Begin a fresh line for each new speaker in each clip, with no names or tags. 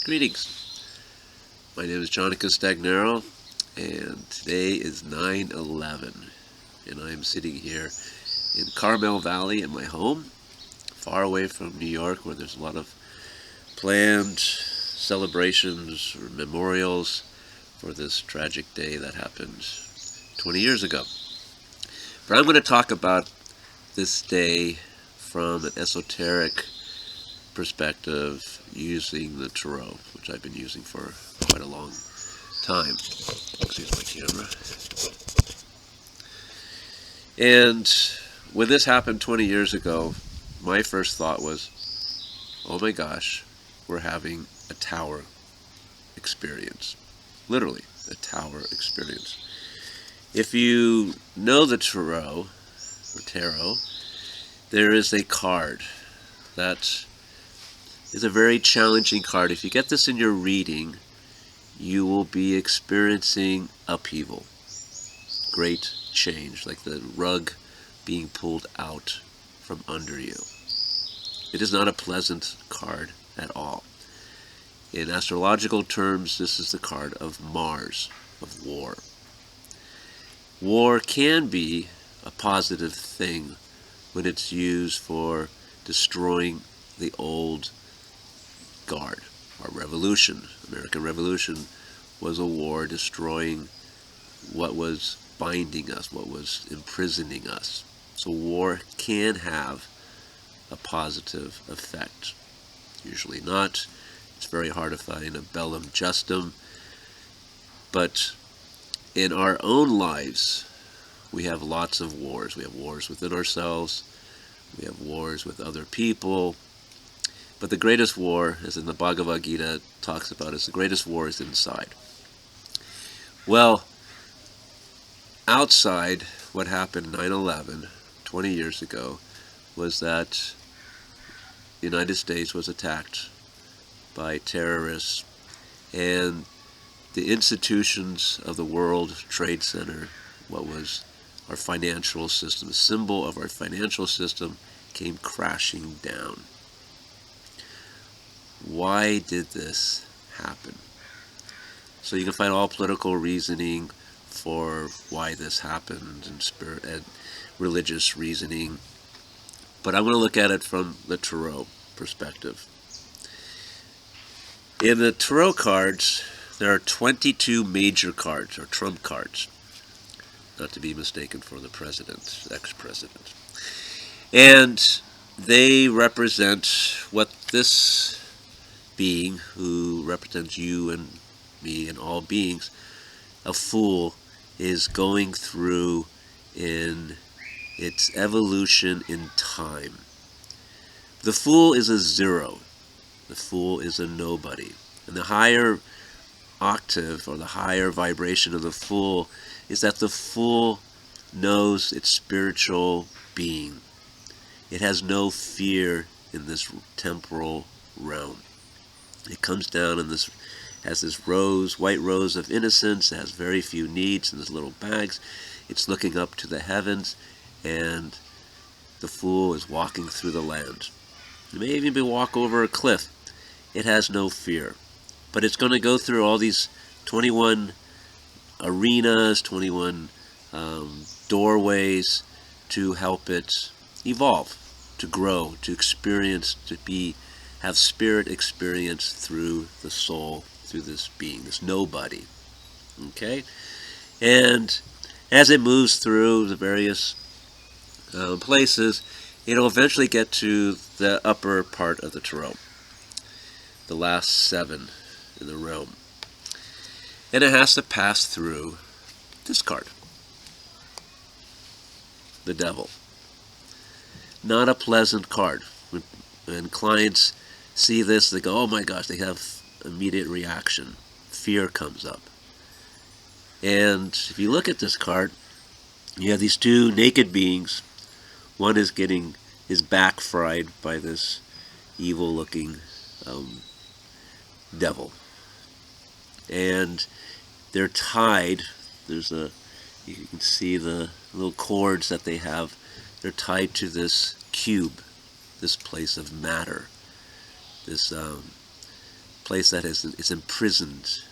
Greetings. My name is Jonica Stagnaro, and today is 9/11, and I'm sitting here in Carmel Valley in my home, far away from New York, where there's a lot of planned celebrations or memorials for this tragic day that happened 20 years ago. But I'm going to talk about this day from an esoteric perspective using the tarot, which I've been using for quite a long time. Excuse my camera. And when this happened 20 years ago, my first thought was, oh my gosh, we're having a tower experience. Literally, a tower experience. If you know the tarot, there is a card that is a very challenging card. If you get this in your reading, you will be experiencing upheaval, great change, like the rug being pulled out from under you. It is not a pleasant card at all. In astrological terms, this is the card of Mars, of war. War can be a positive thing when it's used for destroying the old guard. Our revolution, American Revolution, was a war destroying what was binding us, what was imprisoning us. So war can have a positive effect. Usually not. It's very hard to find a bellum justum. But in our own lives, we have lots of wars. We have wars within ourselves. We have wars with other people. But the greatest war, as in the Bhagavad Gita talks about, is the greatest war is inside. Well, outside, what happened 9/11, 20 years ago, was that the United States was attacked by terrorists, and the institutions of the World Trade Center, what was our financial system, a symbol of our financial system, came crashing down. Why did this happen? So you can find all political reasoning for why this happened, and spirit and religious reasoning. But I'm going to look at it from the tarot perspective. In the tarot cards, there are 22 major cards, or trump cards, not to be mistaken for the president, ex-president. And they represent what this being, who represents you and me and all beings, a fool, is going through in its evolution in time. The fool is a zero. The fool is a nobody. And the higher octave, or the higher vibration of the fool, is that the fool knows its spiritual being. It has no fear in this temporal realm. It comes down and has this white rose of innocence. It has very few needs in these little bags. It's looking up to the heavens, and the fool is walking through the land. It may even walk over a cliff. It has no fear. But it's going to go through all these 21 arenas, 21 doorways to help it evolve, to grow, to experience, have spirit experience through the soul, through this being, this nobody. Okay? And as it moves through the various places, it'll eventually get to the upper part of the tarot, the last 7 in the realm. And it has to pass through this card, the devil. Not a pleasant card. When clients see this, they go, oh my gosh, they have immediate reaction. Fear comes up. And if you look at this card, you have these two naked beings. One is getting his back fried by this evil-looking devil. And they're tied. You can see the little cords that they have. They're tied to this cube, this place of matter, this place that is imprisoned,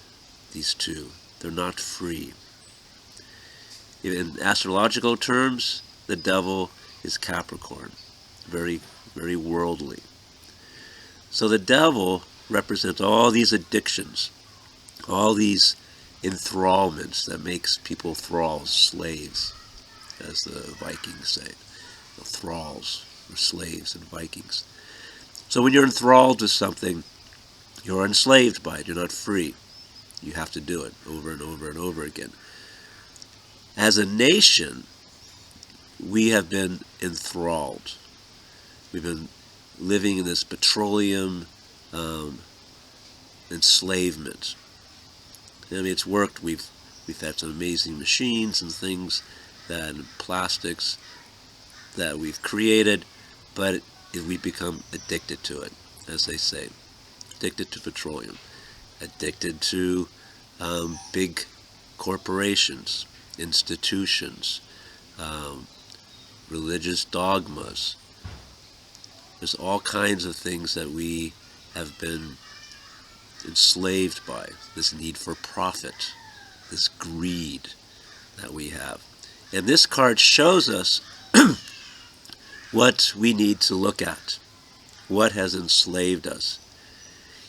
these two. They're not free. In astrological terms, the devil is Capricorn, very, very worldly. So the devil represents all these addictions, all these enthrallments that makes people thralls, slaves, as the Vikings say. The thralls, or slaves and Vikings. So when you're enthralled to something, you're enslaved by it. You're not free. You have to do it over and over and over again. As a nation, we have been enthralled. We've been living in this petroleum enslavement. I mean, it's worked. We've had some amazing machines and things and plastics that we've created, but we become addicted to it, as they say. Addicted to petroleum. Addicted to big corporations, institutions, religious dogmas. There's all kinds of things that we have been enslaved by. This need for profit, this greed that we have. And this card shows us what we need to look at, what has enslaved us.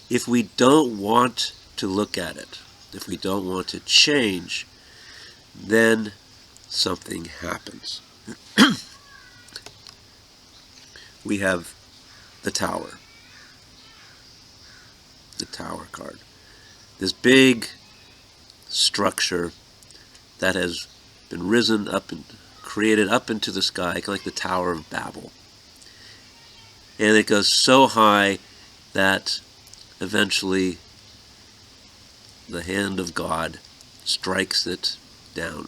If we don't want to look at it, if we don't want to change, then something happens. We have the Tower. The Tower card. This big structure that has been risen up and created up into the sky, kind of like the Tower of Babel. And it goes so high that eventually the hand of God strikes it down.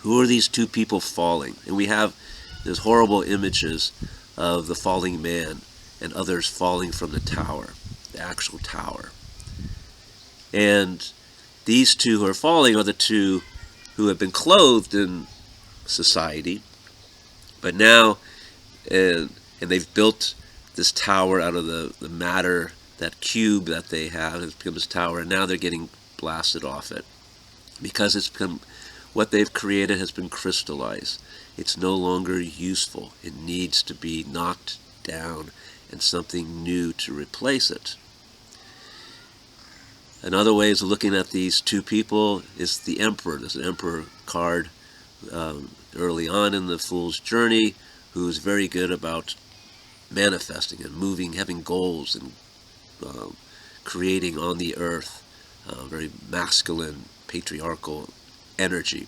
Who are these two people falling? And we have these horrible images of the falling man and others falling from the tower, the actual tower. And these two who are falling are the two who have been clothed in society, but now, and they've built this tower out of the matter, that cube that they have has become this tower, and now they're getting blasted off it because it's become, what they've created has been crystallized. It's no longer useful. It needs to be knocked down and something new to replace it. Another way of looking at these two people is the Emperor. There's an Emperor card early on in the Fool's Journey, who's very good about manifesting and moving, having goals and creating on the earth, very masculine, patriarchal energy.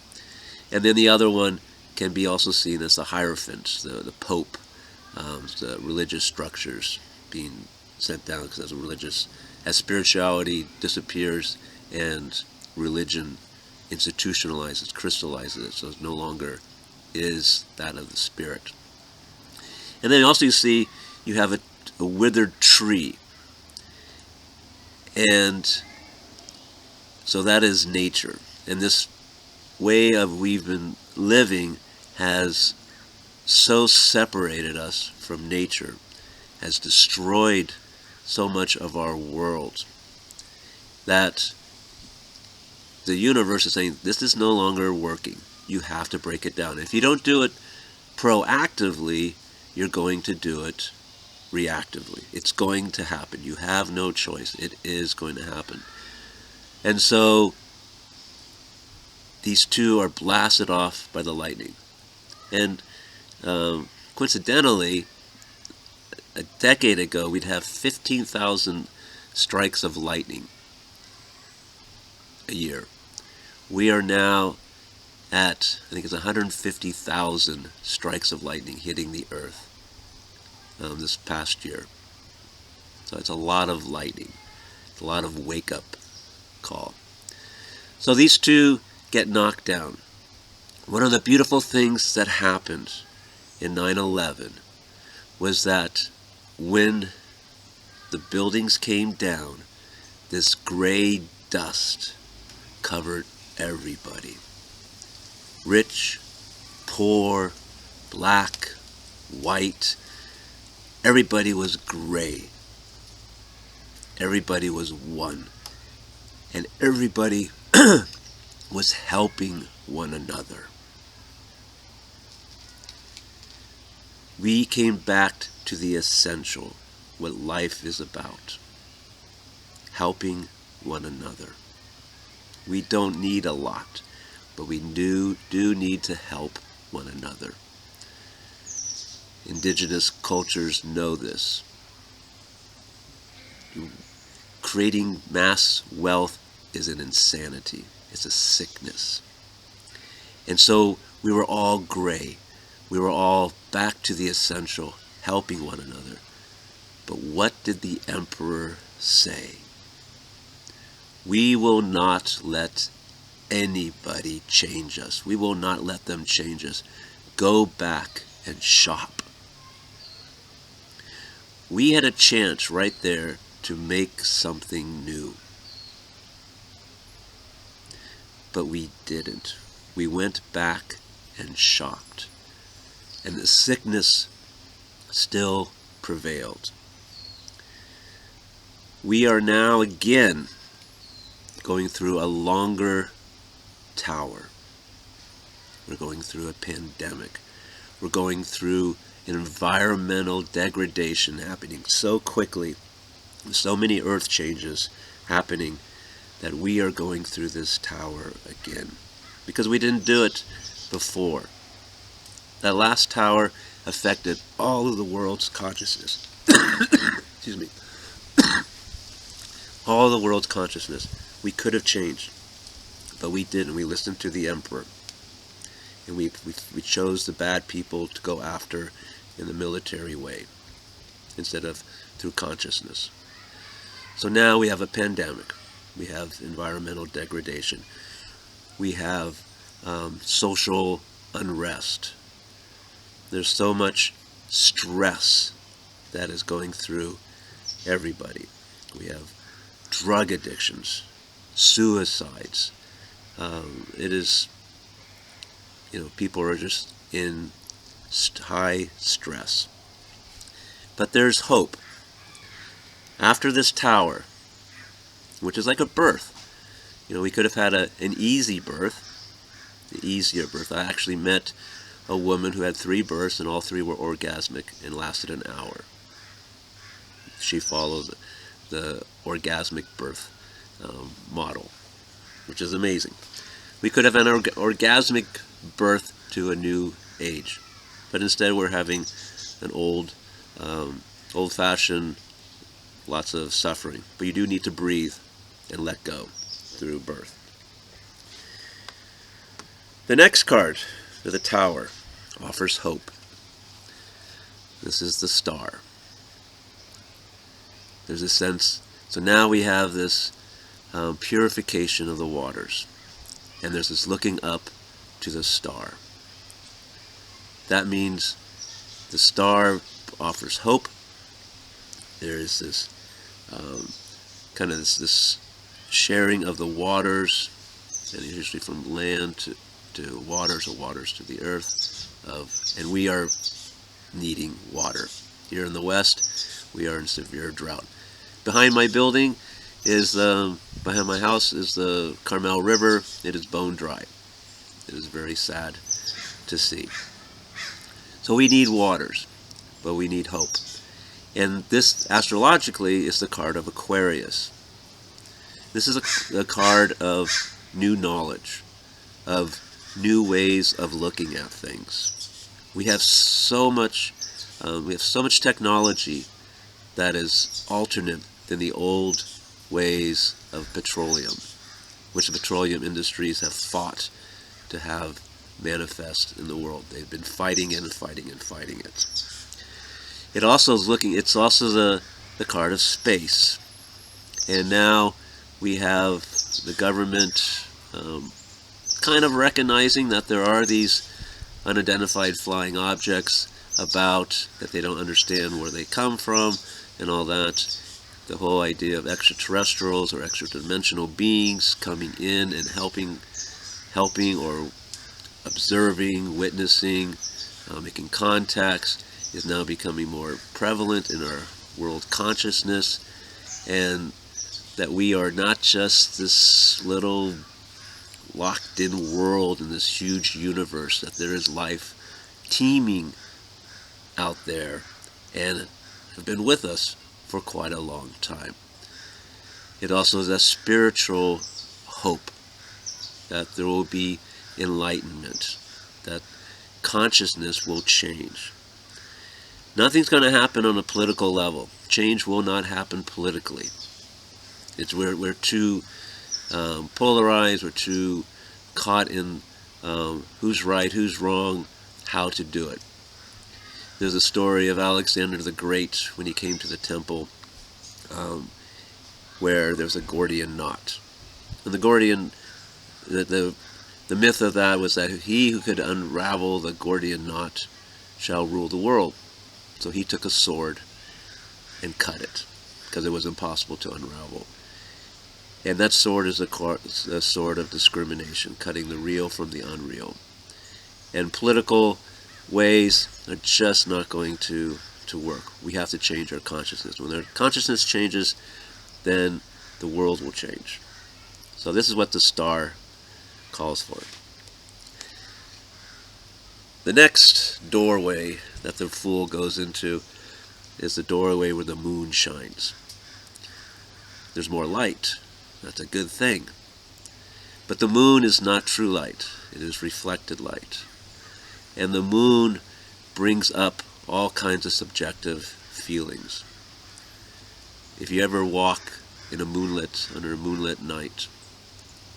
And then the other one can be also seen as the Hierophant, the Pope, the religious structures being sent down, because as spirituality disappears and religion institutionalizes, crystallizes it, so it no longer is that of the spirit. And then also you see you have a withered tree. And so that is nature. And this way of we've been living has so separated us from nature, has destroyed so much of our world, that the universe is saying, this is no longer working. You have to break it down. If you don't do it proactively, you're going to do it reactively. It's going to happen. You have no choice. It is going to happen. And so these two are blasted off by the lightning. And coincidentally, a decade ago, we'd have 15,000 strikes of lightning a year. We are now at, I think it's 150,000 strikes of lightning hitting the earth this past year. So it's a lot of lightning. It's a lot of wake-up call. So these two get knocked down. One of the beautiful things that happened in 9/11 was that when the buildings came down, this gray dust covered everybody. Rich, poor, black, white, everybody was gray. everybody was one. And everybody was helping one another. We came back to the essential, what life is about. Helping one another. We don't need a lot, but we do need to help one another. Indigenous cultures know this. Creating mass wealth is an insanity. It's a sickness. And so we were all gray. We were all back to the essential, helping one another. But what did the emperor say? We will not let anybody change us. We will not let them change us. Go back and shop. We had a chance right there to make something new. But we didn't. We went back and shopped. And the sickness still prevailed. We are now again going through a longer tower. We're going through a pandemic. We're going through environmental degradation happening so quickly, so many earth changes happening, that we are going through this tower again. Because we didn't do it before. That last tower affected all of the world's consciousness. Excuse me. All of the world's consciousness. We could have changed, but we didn't. We listened to the emperor. And we chose the bad people to go after in the military way instead of through consciousness. So now we have a pandemic. We have environmental degradation. We have social unrest. There's so much stress that is going through everybody. We have drug addictions, suicides. It is, people are just in high stress. But there's hope. After this tower, which is like a birth, we could have had an easy birth, an easier birth. I actually met a woman who had 3 births, and all 3 were orgasmic and lasted an hour. She followed the orgasmic birth model, which is amazing. We could have an orgasmic birth to a new age, but instead we're having an old-fashioned, lots of suffering. But you do need to breathe and let go through birth. The next card, the Tower, offers hope. This is the star. There's a sense, so now we have this purification of the waters. And there's this looking up to the star. That means the star offers hope. There is this kind of this sharing of the waters, and usually from land to waters, or waters to the earth. And we are needing water. Here in the West, we are in severe drought. Behind my building is behind my house is the Carmel River. It is bone dry. It is very sad to see. So we need waters, but we need hope. And this, astrologically, is the card of Aquarius. This is a card of new knowledge, of new ways of looking at things. We have so much technology that is alternate than the old ways of petroleum, which the petroleum industries have fought to have manifest in the world. They've been fighting it and fighting and fighting it. It also is it's also the card of space. And now we have the government kind of recognizing that there are these unidentified flying objects about, that they don't understand where they come from and all that. The whole idea of extraterrestrials or extra-dimensional beings coming in and helping or observing, witnessing, making contacts is now becoming more prevalent in our world consciousness. and that we are not just this little locked-in world in this huge universe, that there is life teeming out there and have been with us for quite a long time. It also is a spiritual hope that there will be enlightenment, that consciousness will change. Nothing's going to happen on a political level. Change will not happen politically. We're too polarized. We're too caught in who's right, who's wrong, how to do it. There's a story of Alexander the Great when he came to the temple, where there's a Gordian knot, and the Gordian, the myth of that was that he who could unravel the Gordian knot shall rule the world. So he took a sword and cut it, because it was impossible to unravel. And that sword is a sword of discrimination, cutting the real from the unreal. And political ways are just not going to work. We have to change our consciousness. When our consciousness changes, then the world will change. So this is what the star calls for. The next doorway that the fool goes into is the doorway where the moon shines. There's more light. That's a good thing. But the moon is not true light. It is reflected light. And the moon brings up all kinds of subjective feelings. If you ever walk under a moonlit night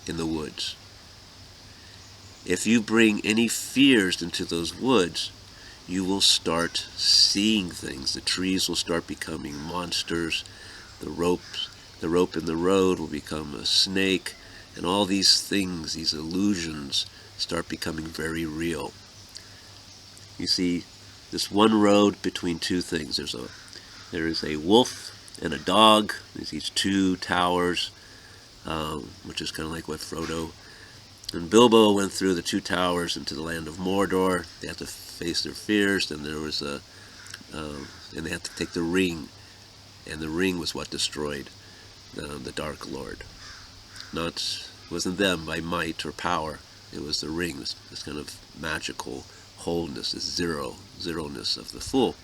in the woods, if you bring any fears into those woods, you will start seeing things. The trees will start becoming monsters. The rope in the road will become a snake. And all these things, these illusions, start becoming very real. You see, this one road between two things. There is a wolf and a dog. There's these two towers, which is kind of like what Frodo and Bilbo went through, the two towers into the land of Mordor. They had to face their fears. Then there was and they had to take the ring, and the ring was what destroyed the Dark Lord. It wasn't them by might or power. It was the ring, this kind of magical wholeness, this zeroness of the fool.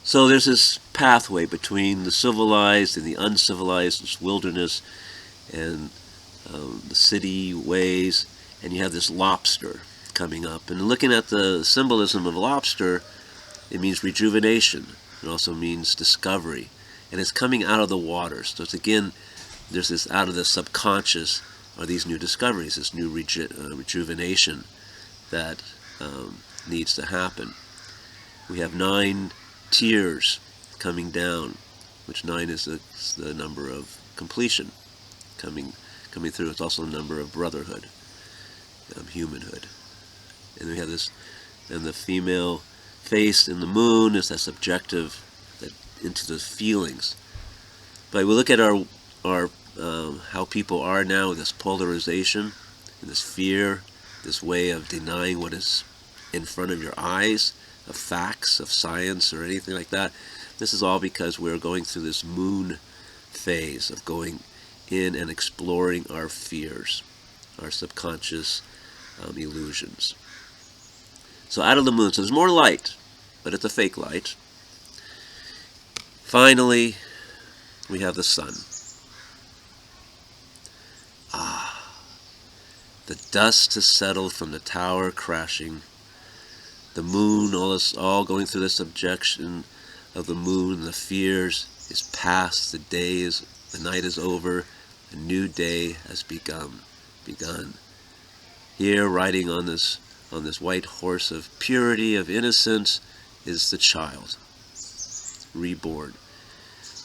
So there's this pathway between the civilized and the uncivilized, this wilderness and the city ways, and you have this lobster coming up. And looking at the symbolism of lobster, it means rejuvenation. It also means discovery. And it's coming out of the water. So it's, again, there's this out of the subconscious are these new discoveries, this new rejuvenation that needs to happen. We have 9 tears coming down, which 9 is the number of completion coming through. It's also the number of brotherhood, humanhood. And we have this, and the female face in the moon is that subjective, that into the feelings. But we look at our how people are now with this polarization and this fear, this way of denying what is in front of your eyes, of facts, of science, or anything like that. This is all because we're going through this moon phase of going in and exploring our fears, our subconscious illusions. So out of the moon, so there's more light, but it's a fake light. Finally, we have the sun. The dust has settled from the tower crashing. The moon, all going through the subjection of the moon, the fears is past. The night is over. A new day has begun. Here, riding on this white horse of purity, of innocence, is the child, reborn.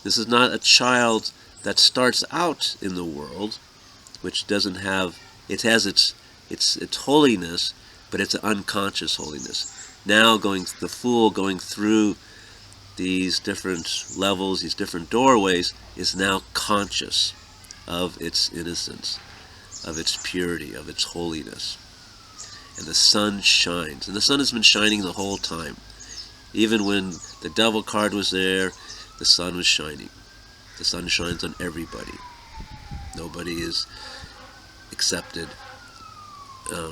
This is not a child that starts out in the world, which doesn't have, it has its holiness, but it's an unconscious holiness. Now the fool going through these different levels, these different doorways, is now conscious of its innocence, of its purity, of its holiness. And the sun shines. And the sun has been shining the whole time. Even when the devil card was there, the sun was shining. The sun shines on everybody. Nobody is accepted,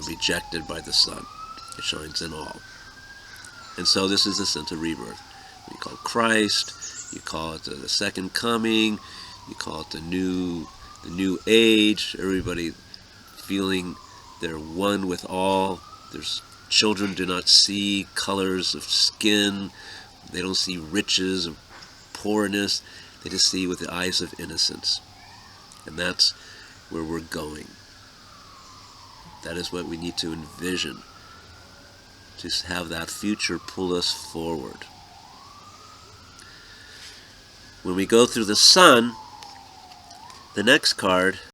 rejected by the sun. It shines in all. And so this is the sense of rebirth. You call it Christ, you call it the second coming, you call it the new age. Everybody feeling they're one with all. There's children do not see colors of skin. They don't see riches of poorness. They just see with the eyes of innocence. And that's where we're going. That is what we need to envision, to have that future pull us forward. When we go through the sun, the next card